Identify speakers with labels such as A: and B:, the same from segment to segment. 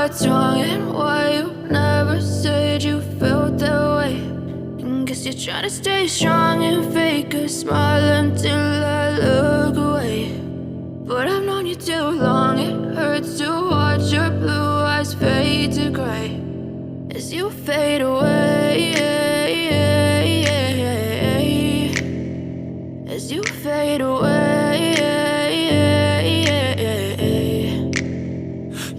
A: what's wrong and why you never said you felt that way. And guess you're trying to stay strong and fake a smile until I look away. But I've known you too long, it hurts to watch your blue eyes fade to gray as you fade away, as you fade away.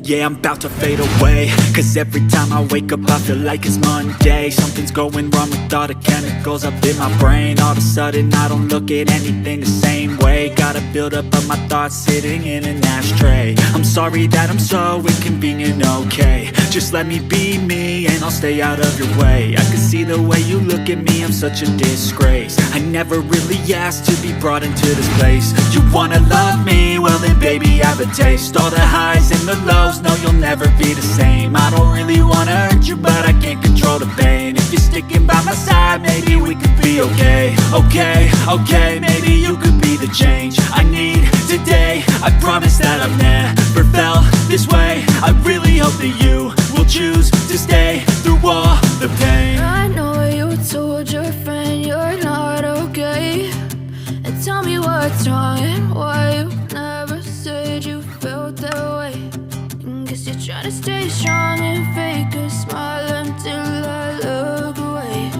B: Yeah, I'm about to fade away, cause every time I wake up I feel like it's Monday. Something's going wrong with all the chemicals up in my brain. All of a sudden I don't look at anything the same way. Got a build up of my thoughts sitting in an ashtray. I'm sorry that I'm so inconvenient, okay. Just let me be me and I'll stay out of your way. I can see the way you look at me, I'm such a disgrace. I never really asked to be brought into this place. You wanna love me? Well then baby I have a taste. All the highs and the lows, no you'll never be the same. I don't really wanna hurt you but I can't control the pain. If you're sticking by my side maybe we could be okay. Okay, maybe you could be the change I need today. I promise that I've never felt this way. I really hope that you will choose to stay through all the pain.
A: I know you told your friend you're not okay, and tell me what's wrong and why you never said you felt that way. And guess you're trying to stay strong and fake a smile until I look away.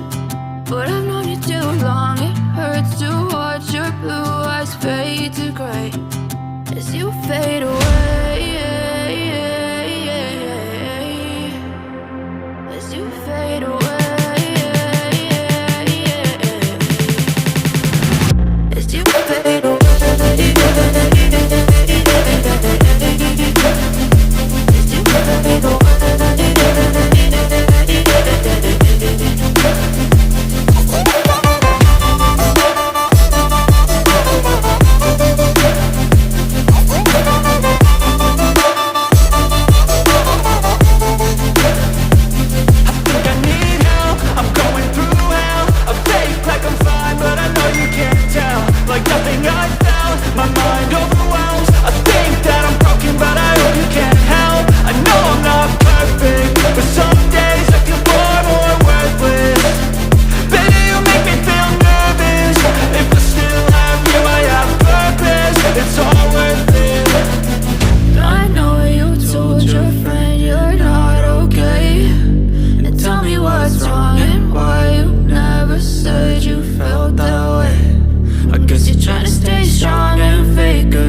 A: But I've known you too long, it hurts to watch your blue eyes fade to gray as you fade away, as you fade away. As you fade away.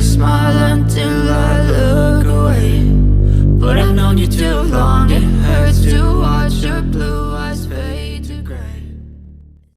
A: Smile until I look away. But I've known you too long.